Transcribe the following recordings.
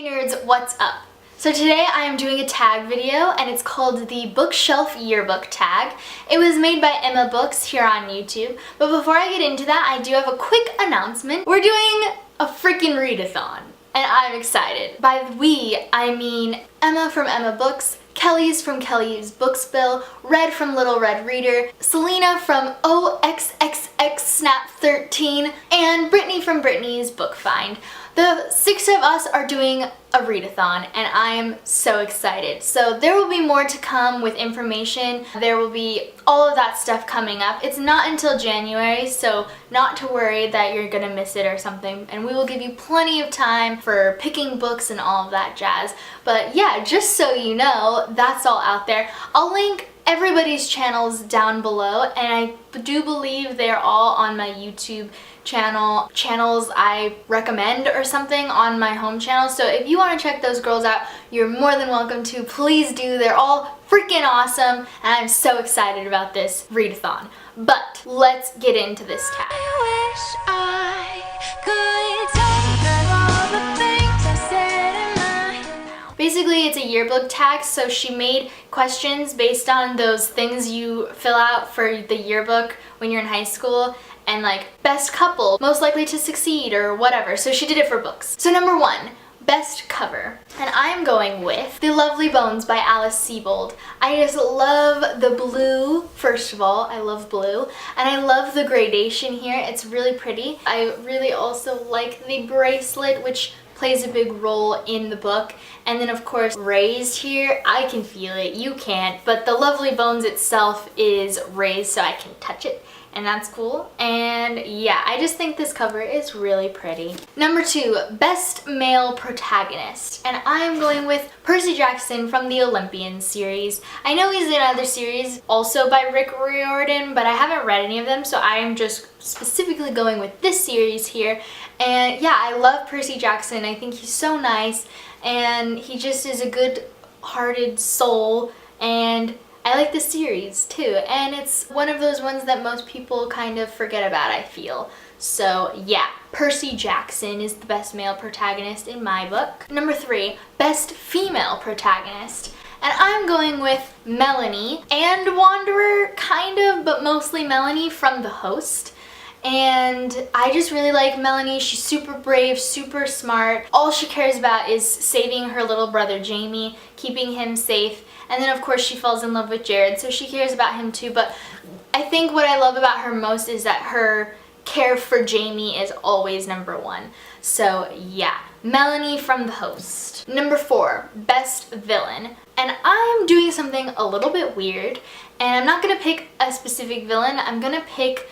nerds, what's up? So today I am doing a tag video and it's called the Bookshelf Yearbook Tag. It was made by EmmaBooks here on YouTube. But before I get into that, I do have a quick announcement. We're doing a freaking read-a-thon and I'm excited. By we, I mean Emma from EmmaBooks, Kelly's from Kelly's Bookspill, Red from Little Red Reader, Selena from OXXX Snap 13, and Brittany from Brittany's Book Find. The 6 of us are doing a read-a-thon and I am so excited. So there will be more to come with information. There will be all of that stuff coming up. It's not until January, so not to worry that you're gonna miss it or something. And we will give you plenty of time for picking books and all of that jazz. But yeah, just so you know, that's all out there. I'll link everybody's channels down below and I do believe they're all on my YouTube channels I recommend or something on my home channel. So if you want to check those girls out, you're more than welcome to. Please do. They're all freaking awesome and I'm so excited about this read-a-thon. But let's get into this tag. Basically, it's a yearbook tag, so she made questions based on those things you fill out for the yearbook when you're in high school, and like best couple, most likely to succeed, or whatever. So she did it for books. So number 1, best cover. And I'm going with The Lovely Bones by Alice Sebold. I just love the blue, first of all, I love blue, and I love the gradation here. It's really pretty. I really also like the bracelet, which plays a big role in the book. And then of course raised here, I can feel it, you can't, but the Lovely Bones itself is raised so I can touch it, and that's cool. And yeah, I just think this cover is really pretty. Number 2, best male protagonist, and I'm going with Percy Jackson from the Olympian series. I know he's in other series also by Rick Riordan, but I haven't read any of them, so I am just specifically going with this series here. And yeah, I love Percy Jackson. I think he's so nice and he just is a good-hearted soul, and I like the series too, and it's one of those ones that most people kind of forget about, I feel. So yeah, Percy Jackson is the best male protagonist in my book. Number 3, best female protagonist. And I'm going with Melanie and Wanderer, kind of, but mostly Melanie from The Host. And I just really like Melanie. She's super brave, super smart. All she cares about is saving her little brother Jamie, keeping him safe. And then of course she falls in love with Jared, so she cares about him too. But I think what I love about her most is that her care for Jamie is always number 1. So yeah, Melanie from The Host. Number 4, best villain. And I'm doing something a little bit weird, and I'm not gonna pick a specific villain. I'm gonna pick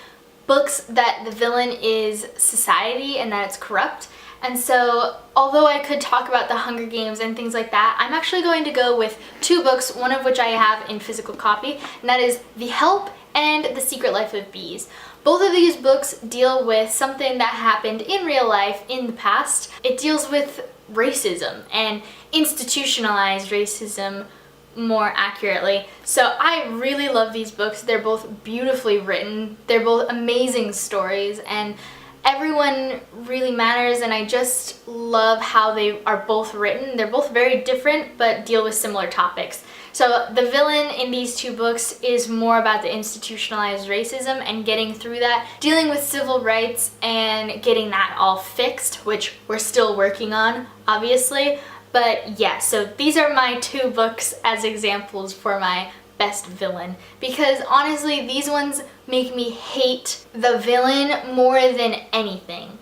books that the villain is society and that it's corrupt. And so although I could talk about the Hunger Games and things like that, I'm actually going to go with 2 books, one of which I have in physical copy, and that is The Help and The Secret Life of Bees. Both of these books deal with something that happened in real life in the past. It deals with racism and institutionalized racism, more accurately. So I really love these books. They're both beautifully written. They're both amazing stories and everyone really matters, and I just love how they are both written. They're both very different but deal with similar topics. So the villain in these 2 books is more about the institutionalized racism and getting through that, dealing with civil rights and getting that all fixed, which we're still working on, obviously. But yeah, so these are my 2 books as examples for my best villain, because honestly these ones make me hate the villain more than anything.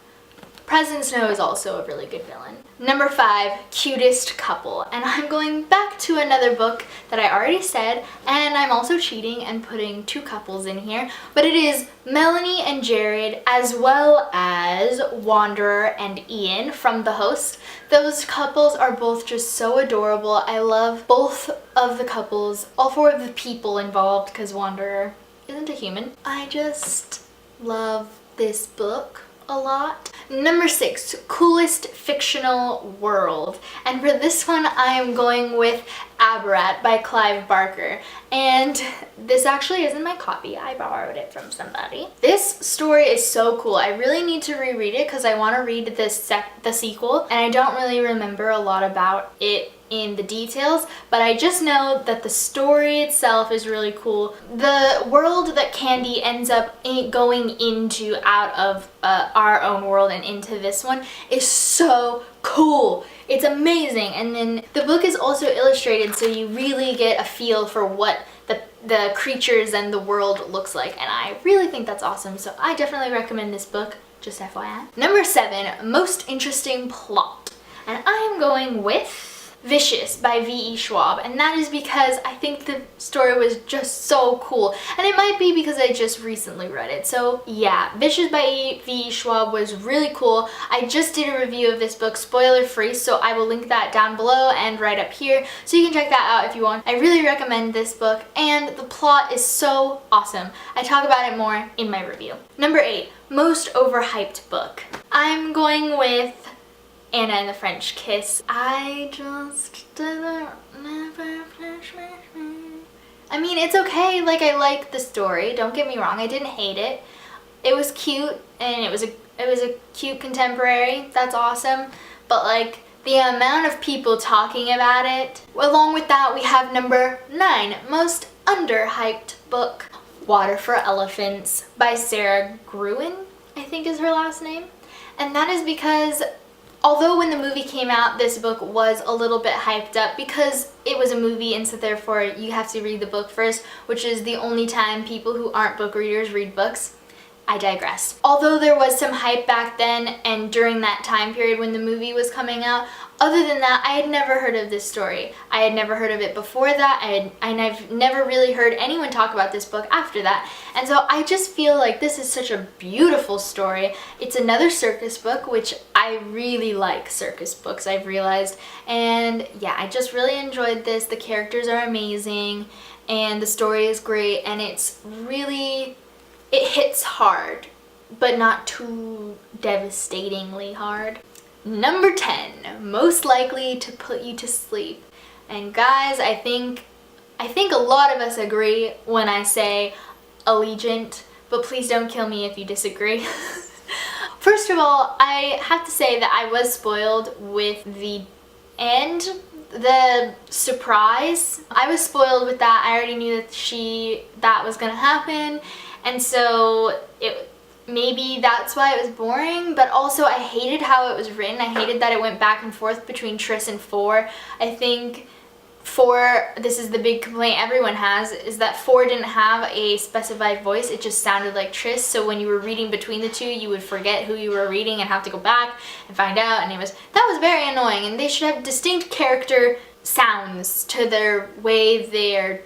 President Snow is also a really good villain. Number 5, cutest couple. And I'm going back to another book that I already said, and I'm also cheating and putting 2 couples in here, but it is Melanie and Jared, as well as Wanderer and Ian from The Host. Those couples are both just so adorable. I love both of the couples, all 4 of the people involved, because Wanderer isn't a human. I just love this book. a lot. Number 6, coolest fictional world. And for this one, I am going with Aberrat by Clive Barker. And this actually isn't my copy. I borrowed it from somebody. This story is so cool. I really need to reread it because I want to read the sequel. And I don't really remember a lot about it in the details, but I just know that the story itself is really cool. The world that Candy ends up going into out of our own world and into this one is so cool. It's amazing. And then the book is also illustrated, so you really get a feel for what the creatures and the world looks like, and I really think that's awesome, so I definitely recommend this book, just FYI. Number 7, most interesting plot. And I am going with Vicious by V.E. Schwab, and that is because I think the story was just so cool, and it might be because I just recently read it. So yeah, Vicious by V.E. Schwab was really cool. I just did a review of this book, spoiler free, so I will link that down below and right up here, so you can check that out if you want. I really recommend this book, and the plot is so awesome. I talk about it more in my review. Number 8, most overhyped book. I'm going with Anna and the French Kiss. I just didn't never finish me. I mean, it's okay. Like, I like the story. Don't get me wrong. I didn't hate it. It was cute, and it was a cute contemporary. That's awesome. But like, the amount of people talking about it. Along with that, we have number 9, most underhyped book, Water for Elephants by Sarah Gruen, I think is her last name. And that is because although when the movie came out, this book was a little bit hyped up because it was a movie, and so therefore you have to read the book first, which is the only time people who aren't book readers read books. I digress. Although there was some hype back then and during that time period when the movie was coming out, other than that, I had never heard of this story. I had never heard of it before that, and I've never really heard anyone talk about this book after that. And so I just feel like this is such a beautiful story. It's another circus book, which I really like circus books, I've realized. And yeah, I just really enjoyed this. The characters are amazing, and the story is great, and it's really, it hits hard, but not too devastatingly hard. Number 10, most likely to put you to sleep. And guys, I think a lot of us agree when I say Allegiant, but please don't kill me if you disagree. First of all, I have to say that I was spoiled with the end, the surprise. I was spoiled with that. I already knew that was gonna happen, and so maybe that's why it was boring, but also I hated how it was written. I hated that it went back and forth between Tris and Four. I think Four, this is the big complaint everyone has, is that Four didn't have a specified voice. It just sounded like Tris, so when you were reading between the two, you would forget who you were reading and have to go back and find out, and that was very annoying. And they should have distinct character sounds to their way they're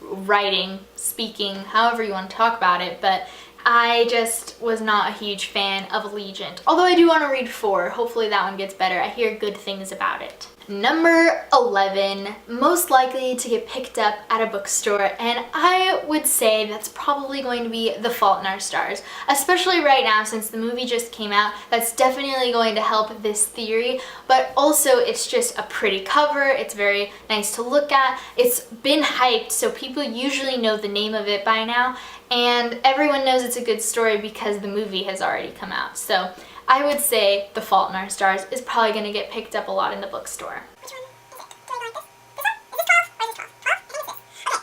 writing, speaking, however you want to talk about it, but I just was not a huge fan of Allegiant. Although I do want to read 4. Hopefully that one gets better. I hear good things about it. Number 11, most likely to get picked up at a bookstore, and I would say that's probably going to be The Fault in Our Stars, especially right now since the movie just came out. That's definitely going to help this theory, but also it's just a pretty cover. It's very nice to look at. It's been hyped, so people usually know the name of it by now, and everyone knows it's a good story because the movie has already come out. So I would say The Fault in Our Stars is probably going to get picked up a lot in the bookstore. Which one is it? Do I go like this? This one? Is this 12 or is this 12? 12? I think it's this. Okay.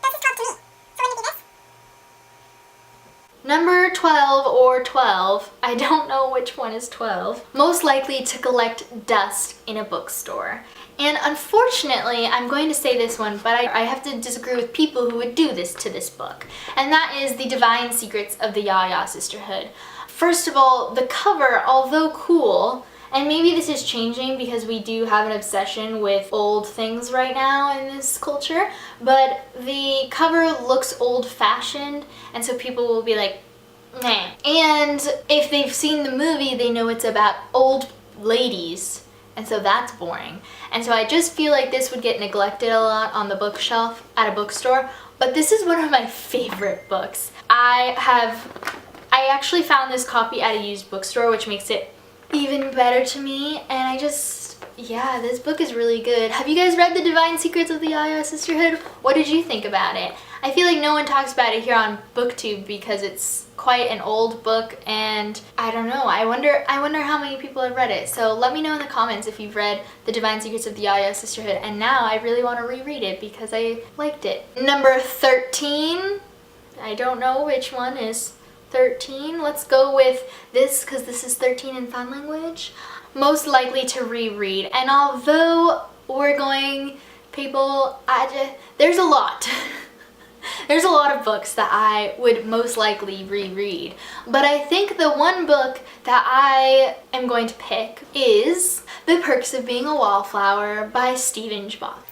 That's just 12 to me. So wouldn't it be this? Number 12 or 12, I don't know which one is 12, most likely to collect dust in a bookstore. And unfortunately, I'm going to say this one, but I have to disagree with people who would do this to this book. And that is The Divine Secrets of the Ya-Ya Sisterhood. First of all, the cover, although cool, and maybe this is changing because we do have an obsession with old things right now in this culture, but the cover looks old-fashioned, and so people will be like, meh. And if they've seen the movie, they know it's about old ladies, and so that's boring. And so I just feel like this would get neglected a lot on the bookshelf at a bookstore, but this is one of my favorite books. I I actually found this copy at a used bookstore, which makes it even better to me, and I just, yeah, this book is really good. Have you guys read The Divine Secrets of the Yaya Sisterhood? What did you think about it? I feel like no one talks about it here on BookTube because it's quite an old book, and I don't know, I wonder how many people have read it. So let me know in the comments if you've read The Divine Secrets of the Yaya Sisterhood, and now I really want to reread it because I liked it. Number 13, I don't know which one is 13. Let's go with this because this is 13 in sign language. Most likely to reread. And although we're going, people, there's a lot. There's a lot of books that I would most likely reread. But I think the one book that I am going to pick is The Perks of Being a Wallflower by Stephen Chbosky.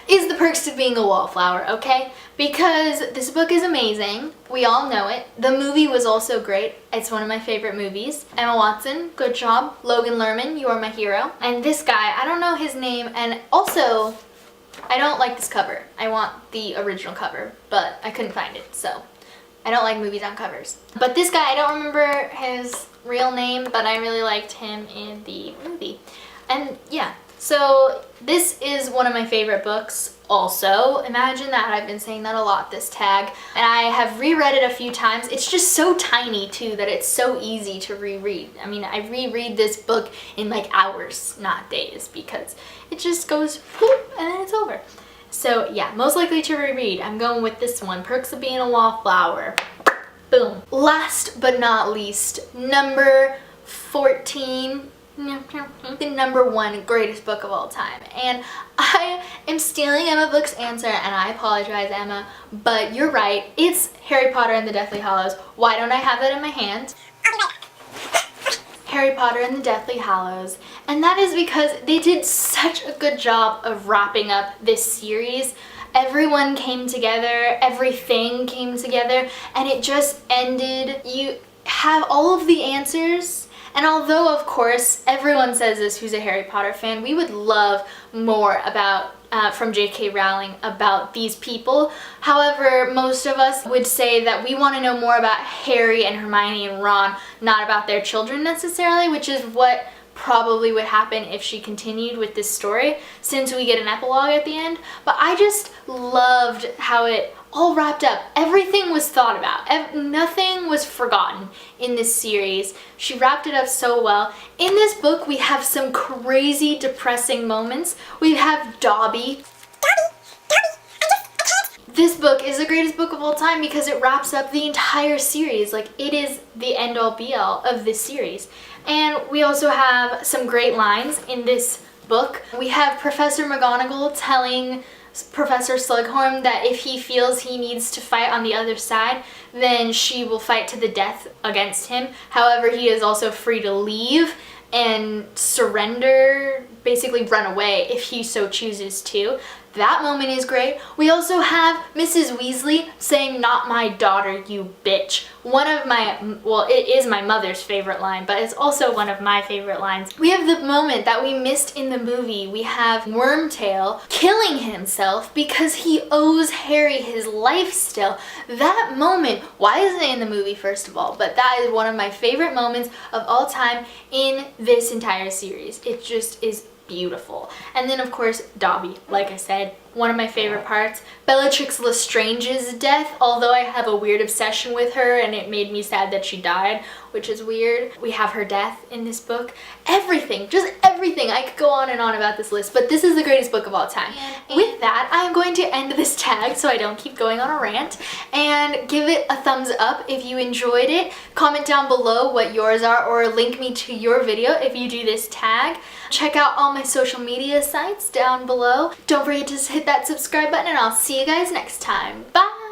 Is The Perks of Being a Wallflower, okay? Because this book is amazing. We all know it. The movie was also great. It's one of my favorite movies. Emma Watson, good job. Logan Lerman, you are my hero. And this guy, I don't know his name, and also, I don't like this cover. I want the original cover, but I couldn't find it, so I don't like movies on covers. But this guy, I don't remember his real name, but I really liked him in the movie. And yeah. So this is one of my favorite books also. Imagine that, I've been saying that a lot, this tag. And I have reread it a few times. It's just so tiny too that it's so easy to reread. I mean, I reread this book in like hours, not days, because it just goes whoop and then it's over. So yeah, most likely to reread. I'm going with this one, Perks of Being a Wallflower. Boom. Last but not least, number 14. The number one greatest book of all time, and I am stealing EmmaBooks' answer, and I apologize, Emma, but you're right, it's Harry Potter and the Deathly Hallows. Why don't I have that in my hand? Harry Potter and the Deathly Hallows, and that is because they did such a good job of wrapping up this series. Everyone came together, everything came together, and it just ended. You have all of the answers. And although, of course, everyone says this who's a Harry Potter fan, we would love more about, from J.K. Rowling about these people. However, most of us would say that we want to know more about Harry and Hermione and Ron, not about their children necessarily, which is what probably would happen if she continued with this story, since we get an epilogue at the end. But I just loved how it all wrapped up. Everything was thought about. Nothing was forgotten in this series. She wrapped it up so well. In this book, we have some crazy, depressing moments. We have Dobby. This book is the greatest book of all time because it wraps up the entire series. Like, it is the end-all be-all of this series. And we also have some great lines in this book. We have Professor McGonagall telling Professor Slughorn that if he feels he needs to fight on the other side, then she will fight to the death against him. However, he is also free to leave and surrender, basically run away if he so chooses to. That moment is great. We also have Mrs. Weasley saying, "Not my daughter, you bitch." One of my, well, it is my mother's favorite line, but it's also one of my favorite lines. We have the moment that we missed in the movie. We have Wormtail killing himself because he owes Harry his life still. That moment, why isn't it in the movie first of all? But that is one of my favorite moments of all time in this entire series. It just is beautiful. And then of course Dobby, like I said, one of my favorite parts. Bellatrix Lestrange's death, although I have a weird obsession with her and it made me sad that she died, which is weird. We have her death in this book. Everything, just everything. I could go on and on about this list, but this is the greatest book of all time. With that, I'm going to end this tag so I don't keep going on a rant, and give it a thumbs up if you enjoyed it. Comment down below what yours are, or link me to your video if you do this tag. Check out all my social media sites down below. Don't forget to hit that subscribe button, and I'll see you guys next time. Bye!